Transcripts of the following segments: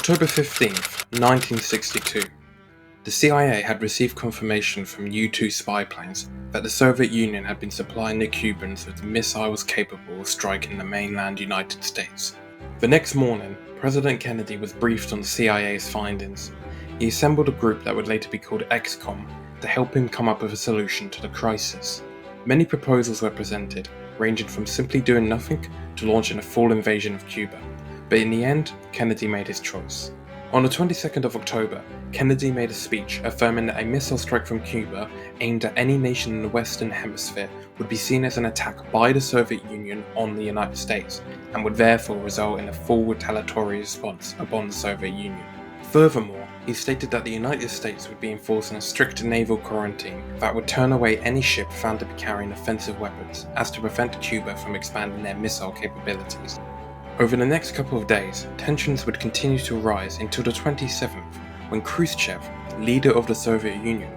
October 15th, 1962. The CIA had received confirmation from U-2 spy planes that the Soviet Union had been supplying the Cubans with missiles capable of striking the mainland United States. The next morning, President Kennedy was briefed on the CIA's findings. He assembled a group that would later be called XCOM to help him come up with a solution to the crisis. Many proposals were presented, ranging from simply doing nothing to launching a full invasion of Cuba. But in the end, Kennedy made his choice. On the 22nd of October, Kennedy made a speech affirming that a missile strike from Cuba aimed at any nation in the Western Hemisphere would be seen as an attack by the Soviet Union on the United States, and would therefore result in a full retaliatory response upon the Soviet Union. Furthermore, he stated that the United States would be enforcing a strict naval quarantine that would turn away any ship found to be carrying offensive weapons, as to prevent Cuba from expanding their missile capabilities. Over the next couple of days, tensions would continue to rise until the 27th, when Khrushchev, leader of the Soviet Union,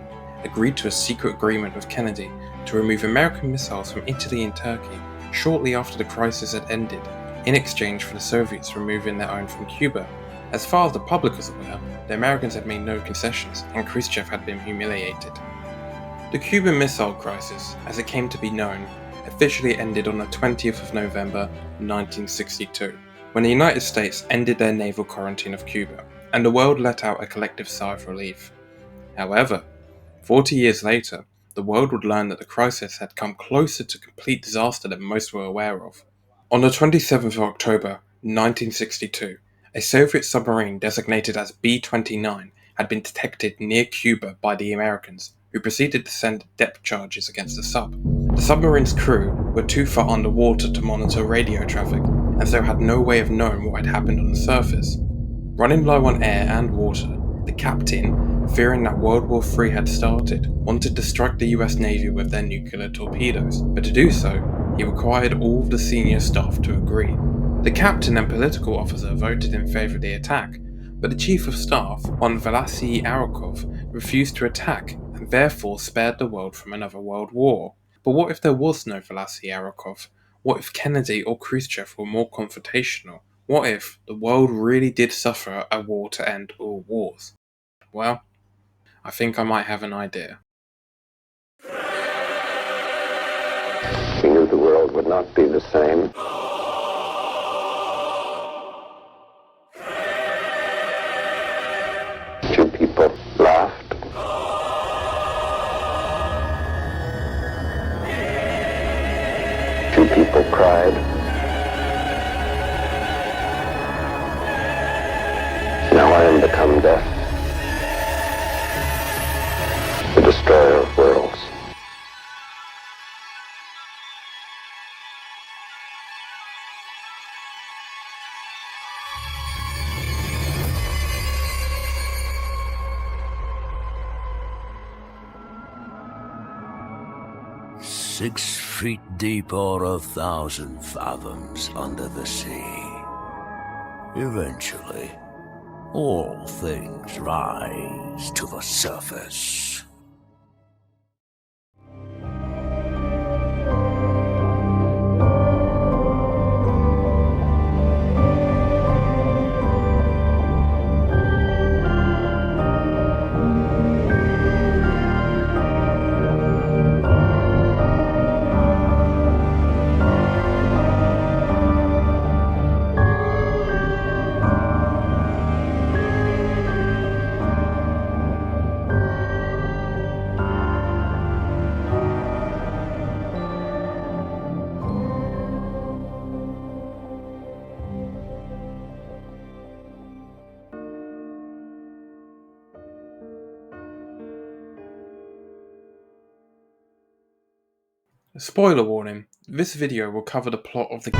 agreed to a secret agreement with Kennedy to remove American missiles from Italy and Turkey shortly after the crisis had ended, in exchange for the Soviets removing their own from Cuba. As far as the public was aware, the Americans had made no concessions, and Khrushchev had been humiliated. The Cuban Missile Crisis, as it came to be known, officially ended on the 20th of November 1962, when the United States ended their naval quarantine of Cuba, and the world let out a collective sigh of relief. However, 40 years later, the world would learn that the crisis had come closer to complete disaster than most were aware of. On the 27th of October 1962, a Soviet submarine designated as B-29 had been detected near Cuba by the Americans, who proceeded to send depth charges against the sub. The submarine's crew were too far underwater to monitor radio traffic, and so had no way of knowing what had happened on the surface. Running low on air and water, the captain, fearing that World War III had started, wanted to strike the US Navy with their nuclear torpedoes, but to do so, he required all of the senior staff to agree. The captain and political officer voted in favour of the attack, but the chief of staff, one Valery Arokov, refused to attack and therefore spared the world from another world war. But what if there was no Valery Arokov? What if Kennedy or Khrushchev were more confrontational? What if the world really did suffer a war to end all wars? Well, I think I might have an idea. We knew the world would not be the same. Two people laughed. Two people cried. Now I am become death, the destroyer of worlds. "6 feet deep or 1,000 fathoms under the sea. Eventually, all things rise to the surface." Spoiler warning, this video will cover the plot of the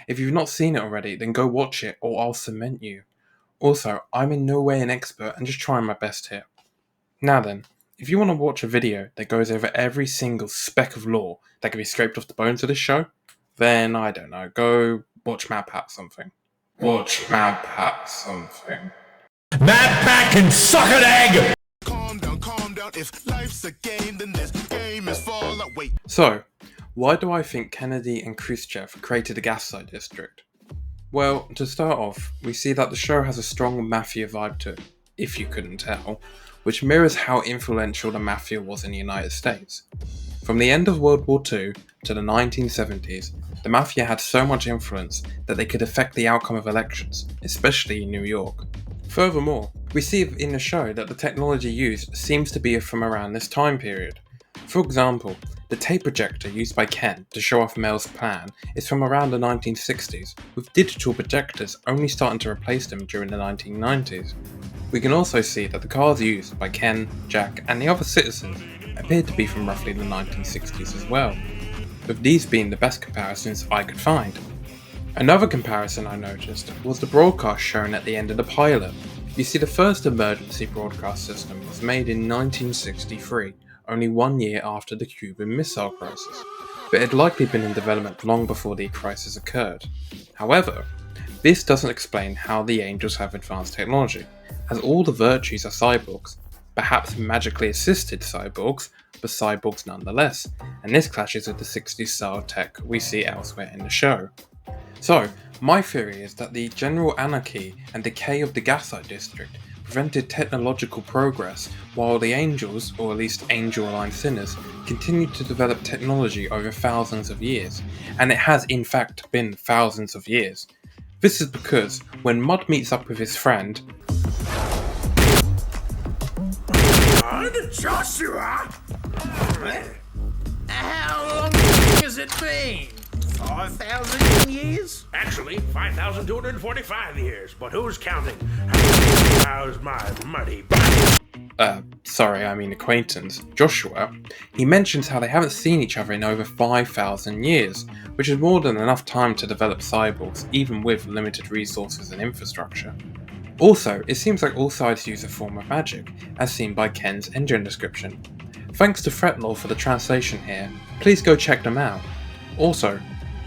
If you've not seen it already, then go watch it or I'll cement you. Also, I'm in no way an expert and just trying my best here. Now then, if you want to watch a video that goes over every single speck of lore that can be scraped off the bones of this show, then I don't know, go watch Mad Pat something. Watch Mad Pat something. Mad Pat can suck an egg! Calm down, if life's a game, then this game is fallout. Wait. So, Why do I think Kennedy and Khrushchev created the Gaslight District? Well, to start off, we see that the show has a strong mafia vibe to it, if you couldn't tell, which mirrors how influential the mafia was in the United States. From the end of World War II to the 1970s, the mafia had so much influence that they could affect the outcome of elections, especially in New York. Furthermore, we see in the show that the technology used seems to be from around this time period. For example, the tape projector used by Ken to show off Mel's plan is from around the 1960s, with digital projectors only starting to replace them during the 1990s. We can also see that the cars used by Ken, Jack, and the other citizens appear to be from roughly the 1960s as well, with these being the best comparisons I could find. Another comparison I noticed was the broadcast shown at the end of the pilot. You see, the first emergency broadcast system was made in 1963, only 1 year after the Cuban Missile Crisis, but it had likely been in development long before the crisis occurred. However, this doesn't explain how the Angels have advanced technology, as all the virtues are cyborgs, perhaps magically assisted cyborgs, but cyborgs nonetheless, and this clashes with the 60s style tech we see elsewhere in the show. So, my theory is that the general anarchy and decay of the Gaslight District prevented technological progress, while the Angels, or at least angel-aligned sinners, continued to develop technology over thousands of years, and it has in fact been thousands of years. This is because when Mud meets up with his friend, Joshua! How long has it been? 4,000 years? Actually, 5,245 years, but who's counting? How's my muddy acquaintance, Joshua, he mentions how they haven't seen each other in over 5,000 years, which is more than enough time to develop cyborgs, even with limited resources and infrastructure. Also, it seems like all sides use a form of magic, as seen by Ken's engine description. Thanks to Fretlore for the translation here, please go check them out. Also,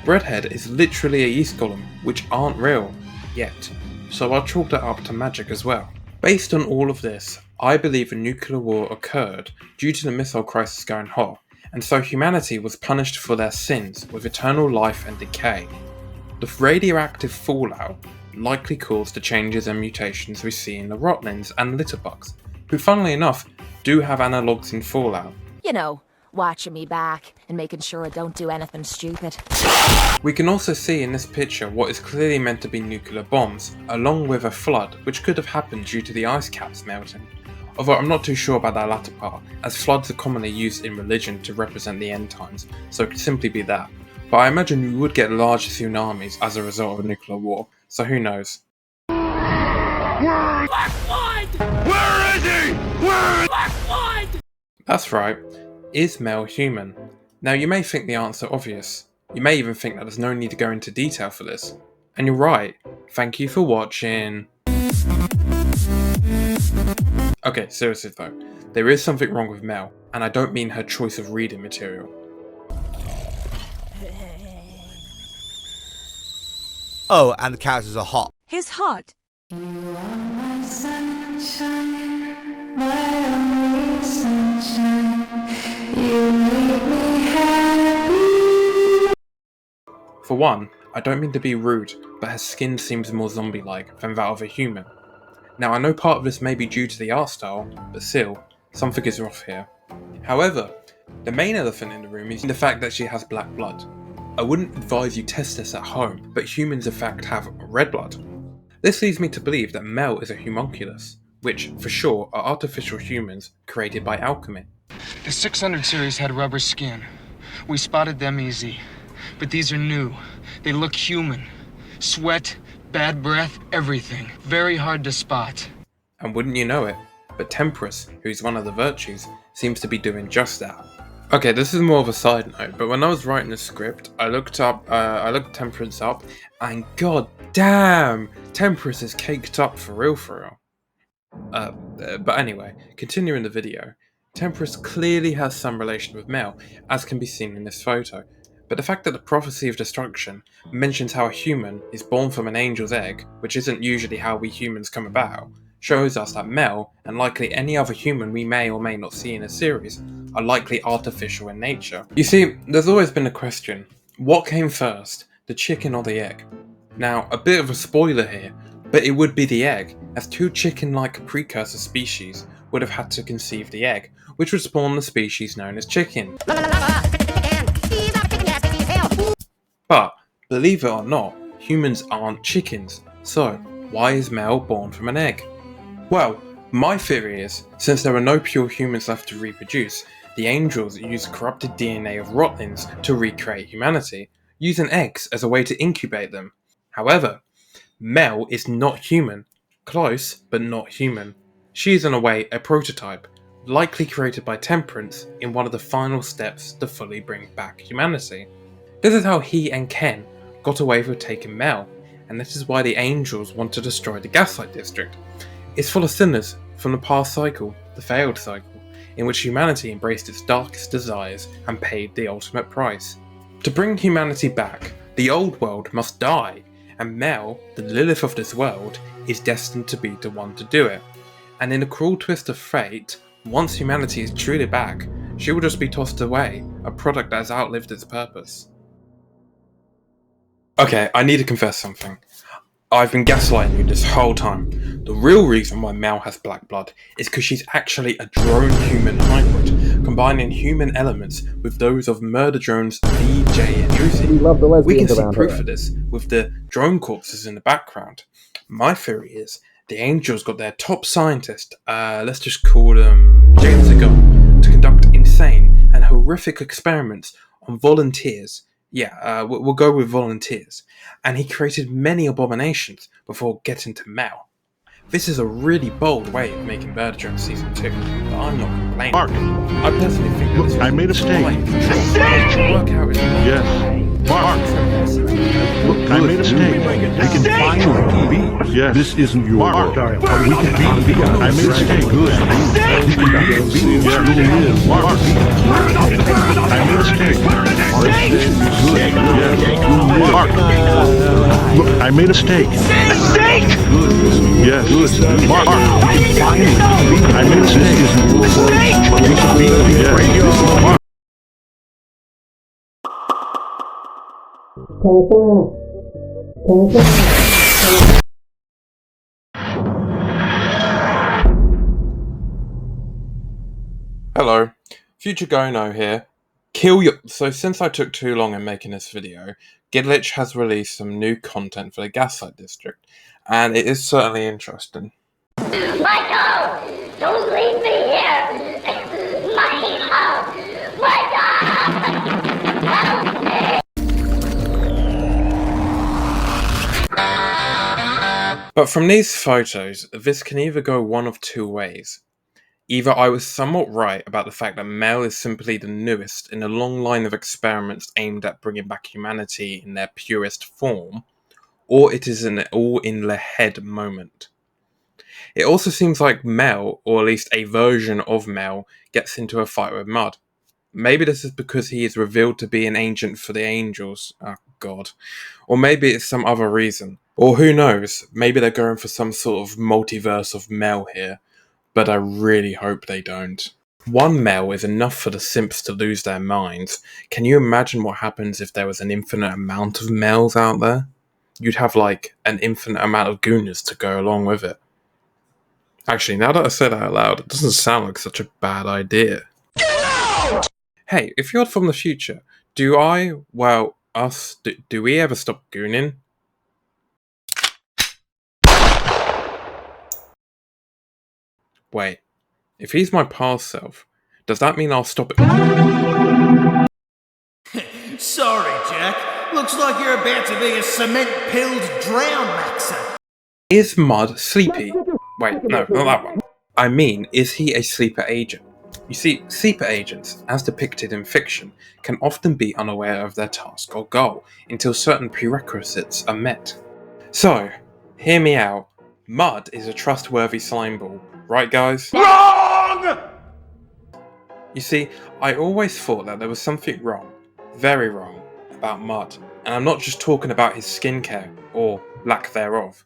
Breadhead is literally a yeast golem, which aren't real, yet, so I'll chalk that up to magic as well. Based on all of this, I believe a nuclear war occurred due to the missile crisis going hot, and so humanity was punished for their sins with eternal life and decay. The radioactive fallout likely caused the changes and mutations we see in the Rotlins and Litterbugs, who funnily enough do have analogues in Fallout. You know, watching me back and making sure I don't do anything stupid. We can also see in this picture what is clearly meant to be nuclear bombs, along with a flood which could have happened due to the ice caps melting. Although I'm not too sure about that latter part, as floods are commonly used in religion to represent the end times, so it could simply be that. But I imagine we would get large tsunamis as a result of a nuclear war, so who knows. Where is he? That's right, is Mel human? Now you may think the answer obvious. You may even think that there's no need to go into detail for this. And you're right, thank you for watching. Okay, seriously though, there is something wrong with Mel, and I don't mean her choice of reading material. Oh, and the characters are hot. He's hot. For one, I don't mean to be rude, but her skin seems more zombie-like than that of a human. Now I know part of this may be due to the art style, but still, something is off here. However, the main elephant in the room is the fact that she has black blood. I wouldn't advise you test this at home, but humans in fact have red blood. This leads me to believe that Mel is a homunculus, which, for sure, are artificial humans created by alchemy. The 600 series had rubber skin. We spotted them easy. But these are new. They look human. Sweat, bad breath, everything. Very hard to spot. And wouldn't you know it, but Temperance, who's one of the virtues, seems to be doing just that. Okay, this is more of a side note, but when I was writing the script, I looked Temperance up, and god damn, Temperance is caked up for real. But anyway, continuing the video, Temperance clearly has some relation with Mel, as can be seen in this photo, but the fact that the Prophecy of Destruction mentions how a human is born from an angel's egg, which isn't usually how we humans come about, shows us that Mel, and likely any other human we may or may not see in a series, are likely artificial in nature. You see, there's always been a question: what came first, the chicken or the egg? Now, a bit of a spoiler here, but it would be the egg, as two chicken-like precursor species would have had to conceive the egg, which would spawn the species known as chicken. But, believe it or not, humans aren't chickens, so why is Mel born from an egg? Well, my theory is, since there are no pure humans left to reproduce, the angels used corrupted DNA of rotlings to recreate humanity, using eggs as a way to incubate them. However, Mel is not human. Close, but not human. She is in a way a prototype, likely created by Temperance in one of the final steps to fully bring back humanity. This is how he and Ken got away with taking Mel, and this is why the angels want to destroy the Gaslight District. It's full of sinners from the past cycle, the failed cycle, in which humanity embraced its darkest desires and paid the ultimate price. To bring humanity back, the old world must die, and Mel, the Lilith of this world, is destined to be the one to do it. And in a cruel twist of fate, once humanity is truly back, she will just be tossed away, a product that has outlived its purpose. Okay, I need to confess something. I've been gaslighting you this whole time. The real reason why Mel has black blood is because she's actually a drone-human hybrid, combining human elements with those of murder drones VJ and Uzi. We can see proof of this with the drone corpses in the background. My theory is the angels got their top scientist, let's just call them James Gunn, to conduct insane and horrific experiments on volunteers. Yeah, we'll go with volunteers. And he created many abominations before getting to Mel. This is a really bold way of making Murder Drone Season 2, but I'm not complaining. Mark, I personally think that look, I made a mistake. Work out Yes. Mark, look, I made a mistake. They can finally be. Yes. This isn't your Mark, world. We can be. I made a mistake. Good. You can be. Yes. Mark, I made a mistake. This is good. Yes. Mark, look, I made a mistake. Yes. Good. Mark, We can finally be. I made a mistake. This isn't your world. We can be. Yes. Mark. Hello, Future Gono here. So since I took too long in making this video, Gidlich has released some new content for the Gaslight District, and it is certainly interesting. Michael! Don't leave me here! Michael! Michael! Help me! But from these photos, this can either go one of two ways. Either I was somewhat right about the fact that Mel is simply the newest in a long line of experiments aimed at bringing back humanity in their purest form, or it is an all-in-the-head moment. It also seems like Mel, or at least a version of Mel, gets into a fight with Mud. Maybe this is because he is revealed to be an agent for the angels. Oh god. Or maybe it's some other reason. Or who knows, maybe they're going for some sort of multiverse of Mel here. But I really hope they don't. One Mel is enough for the simps to lose their minds. Can you imagine what happens if there was an infinite amount of Mels out there? You'd have like an infinite amount of gooners to go along with it. Actually, now that I said it out loud, it doesn't sound like such a bad idea. Get out! Hey, if you're from the future, do we ever stop gooning? Wait, if he's my past self, does that mean I'll stop it? Sorry, Jack. Looks like you're about to be a cement-pilled drown maxer. Is Mud sleepy? Wait, no, not that one. I mean, is he a sleeper agent? You see, sleeper agents, as depicted in fiction, can often be unaware of their task or goal until certain prerequisites are met. So, hear me out. Mud is a trustworthy slime ball, right guys? Wrong! You see, I always thought that there was something wrong, very wrong, about Mud, and I'm not just talking about his skincare, or lack thereof.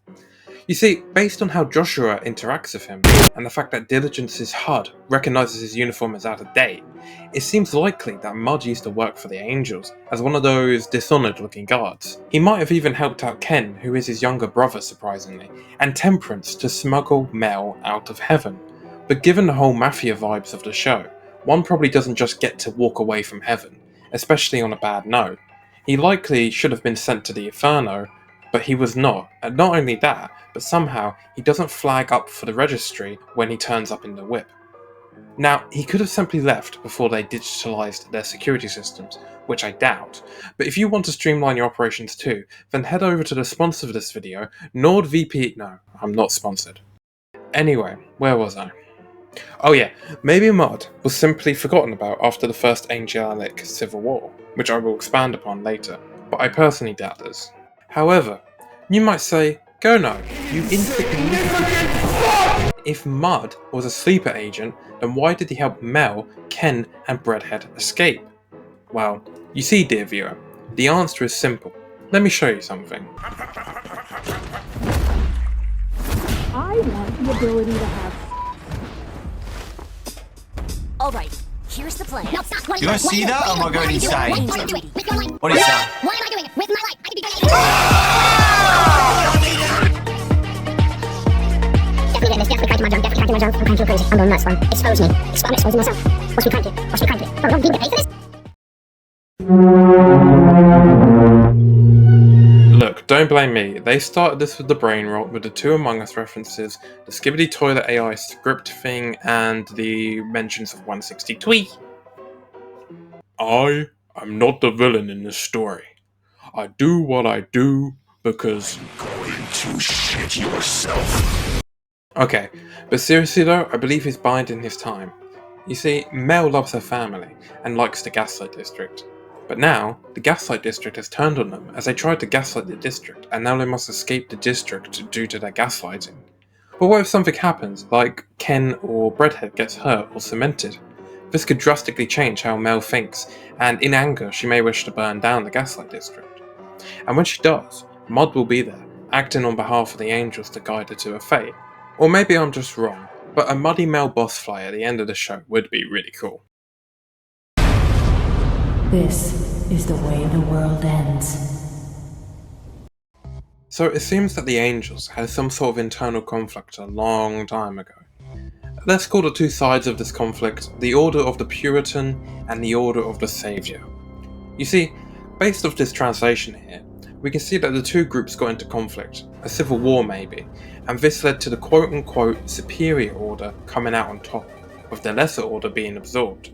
You see, based on how Joshua interacts with him, and the fact that Diligence's HUD recognises his uniform as out of date, it seems likely that Mudd used to work for the Angels, as one of those dishonoured looking guards. He might have even helped out Ken, who is his younger brother surprisingly, and Temperance to smuggle Mel out of heaven. But given the whole mafia vibes of the show, one probably doesn't just get to walk away from heaven, especially on a bad note. He likely should have been sent to the Inferno, but he was not, and not only that, but somehow he doesn't flag up for the registry when he turns up in the whip. Now, he could have simply left before they digitalised their security systems, which I doubt, but if you want to streamline your operations too, then head over to the sponsor of this video, NordVPN. No, I'm not sponsored. Anyway, where was I? Oh yeah, maybe Mudd was simply forgotten about after the first Angelic Civil War, which I will expand upon later, but I personally doubt this. However, you might say, go no, you insignificant. If Mudd was a sleeper agent, then why did he help Mel, Ken, and Breadhead escape? Well, you see, dear viewer, the answer is simple. Let me show you something. I want the ability to have. Alright, here's the plan. No, stop. What do you see that? Or am I going insane? What is that? What am I doing with my life? I could be doing anything. Definitely cracking my junk. I'm going too crazy. I'm going nuts, man. Expose me. I'm exposing myself. What's we cranky? Bro, don't give me pay for this. Look, don't blame me. They started this with the brain rot, with the two Among Us references, the Skibbity Toilet AI script thing, and the mentions of 160 tweet. I am not the villain in this story. I do what I do because I'm going to shit yourself. Okay, but seriously though, I believe he's biding his time. You see, Mel loves her family and likes the Gaslight District. But now, the Gaslight District has turned on them as they tried to gaslight the district, and now they must escape the district due to their gaslighting. But what if something happens, like Ken or Breadhead gets hurt or cemented? This could drastically change how Mel thinks, and in anger she may wish to burn down the Gaslight District. And when she does, Mudd will be there, acting on behalf of the Angels to guide her to her fate. Or maybe I'm just wrong, but a Muddy Mel boss fly at the end of the show would be really cool. This is the way the world ends. So it seems that the Angels had some sort of internal conflict a long time ago. Let's call the two sides of this conflict the Order of the Puritan and the Order of the Saviour. You see, based off this translation here, we can see that the two groups got into conflict, a civil war maybe, and this led to the quote-unquote superior order coming out on top, with the lesser order being absorbed.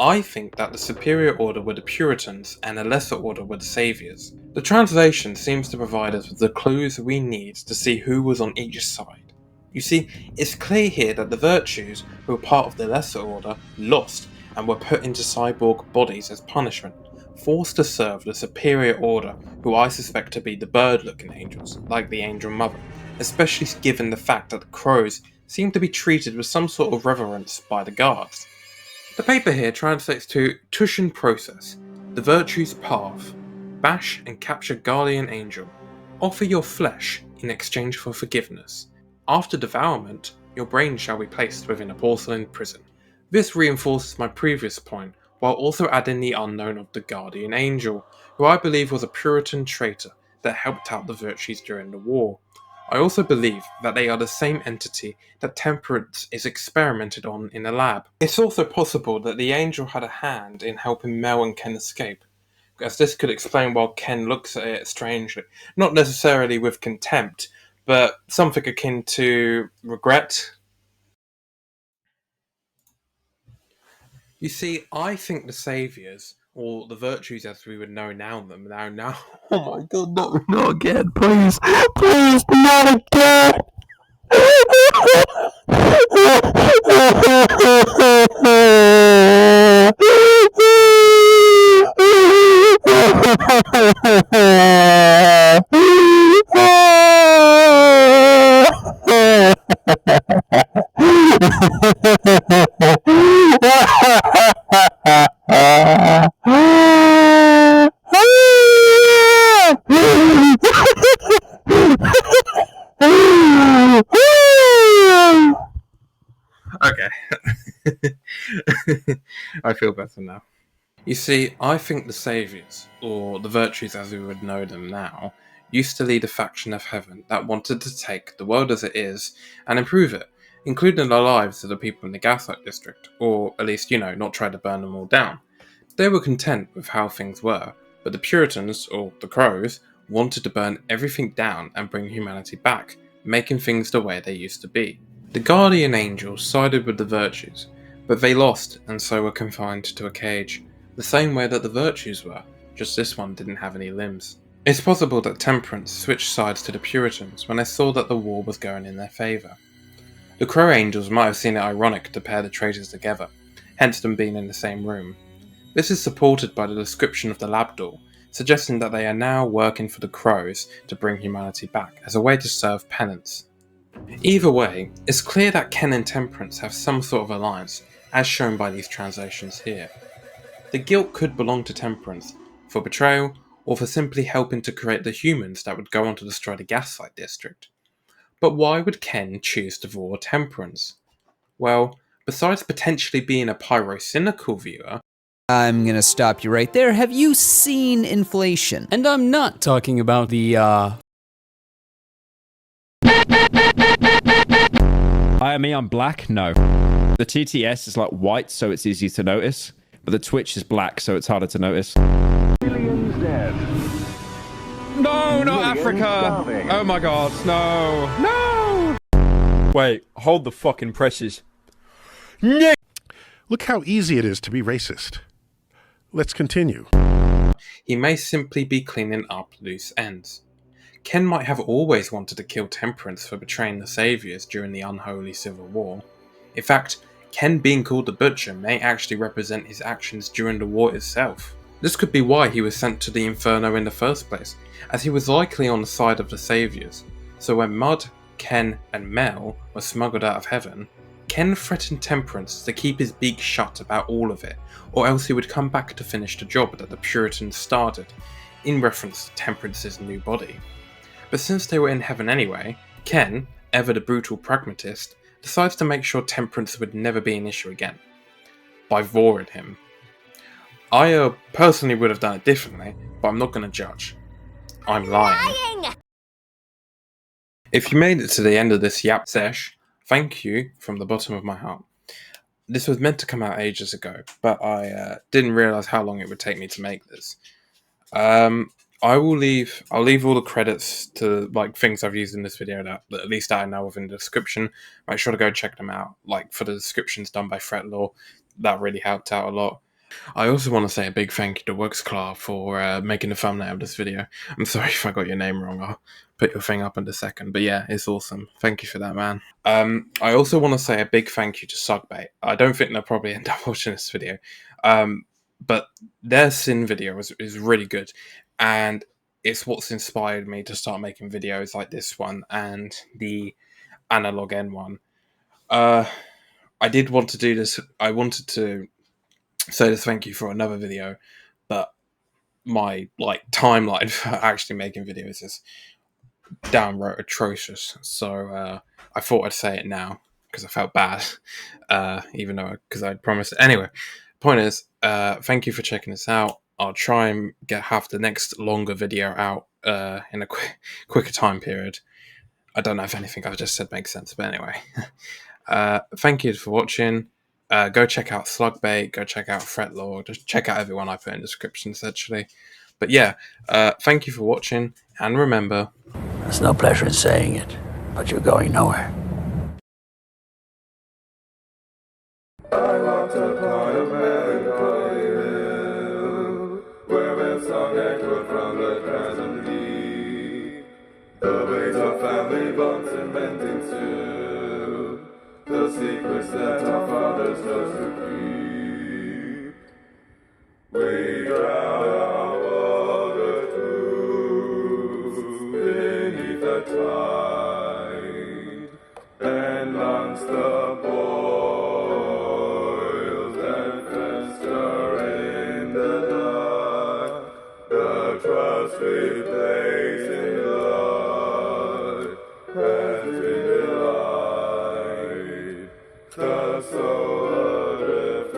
I think that the superior order were the Puritans and the lesser order were the Saviours. The translation seems to provide us with the clues we need to see who was on each side. You see, it's clear here that the Virtues, who were part of the lesser order, lost and were put into cyborg bodies as punishment, forced to serve the superior order, who I suspect to be the bird-looking angels, like the Angel Mother, especially given the fact that the crows seem to be treated with some sort of reverence by the guards. The paper here translates to Tushan Process, the Virtue's Path, bash and capture Guardian Angel, offer your flesh in exchange for forgiveness. After devourment, your brain shall be placed within a porcelain prison. This reinforces my previous point, while also adding the unknown of the Guardian Angel, who I believe was a Puritan traitor that helped out the Virtues during the war. I also believe that they are the same entity that Temperance is experimented on in a lab. It's also possible that the Angel had a hand in helping Mel and Ken escape, as this could explain why Ken looks at it strangely, not necessarily with contempt, but something akin to regret. You see, I think the Saviours, or the Virtues as we would know now, oh my god, no, not again, please, not again! I feel better now. You see, I think the Saviours, or the virtues as we would know them now, used to lead a faction of heaven that wanted to take the world as it is and improve it, including the lives of the people in the Gaslight District, or at least, not try to burn them all down. They were content with how things were, but the Puritans, or the Crows, wanted to burn everything down and bring humanity back, making things the way they used to be. The Guardian Angels sided with the Virtues, but they lost and so were confined to a cage, the same way that the Virtues were, just this one didn't have any limbs. It's possible that Temperance switched sides to the Puritans when they saw that the war was going in their favour. The Crow Angels might have seen it ironic to pair the traitors together, hence them being in the same room. This is supported by the description of the lab door, suggesting that they are now working for the Crows to bring humanity back as a way to serve penance. Either way, it's clear that Ken and Temperance have some sort of alliance, as shown by these translations here. The guilt could belong to Temperance, for betrayal, or for simply helping to create the humans that would go on to destroy the Gaslight District. But why would Ken choose to vor Temperance? Well, besides potentially being a pyrocynical viewer, I'm gonna stop you right there. Have you seen inflation? And I'm not talking about the, Hi, I'm black? No. The TTS is like white, so it's easy to notice, but the Twitch is black, so it's harder to notice. Millions dead. No, not Africa! Oh my god, no! No! Wait, hold the fucking presses. Look how easy it is to be racist. Let's continue. He may simply be cleaning up loose ends. Ken might have always wanted to kill Temperance for betraying the Saviours during the unholy Civil War. In fact, Ken being called the Butcher may actually represent his actions during the war itself. This could be why he was sent to the Inferno in the first place, as he was likely on the side of the Saviours. So when Mud, Ken, and Mel were smuggled out of heaven, Ken threatened Temperance to keep his beak shut about all of it, or else he would come back to finish the job that the Puritans started, in reference to Temperance's new body. But since they were in heaven anyway, Ken, ever the brutal pragmatist, decides to make sure Temperance would never be an issue again, by voring him. I personally would have done it differently, but I'm not going to judge. I'm lying. If you made it to the end of this yap sesh, thank you from the bottom of my heart. This was meant to come out ages ago, but I didn't realise how long it would take me to make this. I'll leave all the credits to like things I've used in this video that at least I know of in the description. Make sure to go check them out. Like for the descriptions done by Fretlaw, that really helped out a lot. I also want to say a big thank you to Wuxclaw for making the thumbnail of this video. I'm sorry if I got your name wrong. I'll put your thing up in a second. But yeah, it's awesome. Thank you for that, man. I also want to say a big thank you to Sugbait. I don't think they'll probably end up watching this video. But their Sin video is really good. And it's what's inspired me to start making videos like this one and the Analog N one. I did want to do this. I wanted to say this thank you for another video, but my timeline for actually making videos is downright atrocious. So I thought I'd say it now because I felt bad, even though because I'd promised it. Anyway, point is, thank you for checking this out. I'll try and have the next longer video out in a quicker time period. I don't know if anything I've just said makes sense, but anyway. Thank you for watching. Go check out Slugbait, go check out Fretlaw, just check out everyone I put in the descriptions actually. But yeah, thank you for watching, and remember... There's no pleasure in saying it, but you're going nowhere. I walked upon a melancholy hill, where a song echoed from the crescent deep. The weight of family bonds cementing still, the secrets that our fathers chose to keep. We drown all the truths beneath the tide, and launch the boils that fester in the dark. The trust we place in blood has been denied. The soul adrift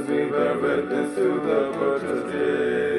as we bear witness to the butcher's day.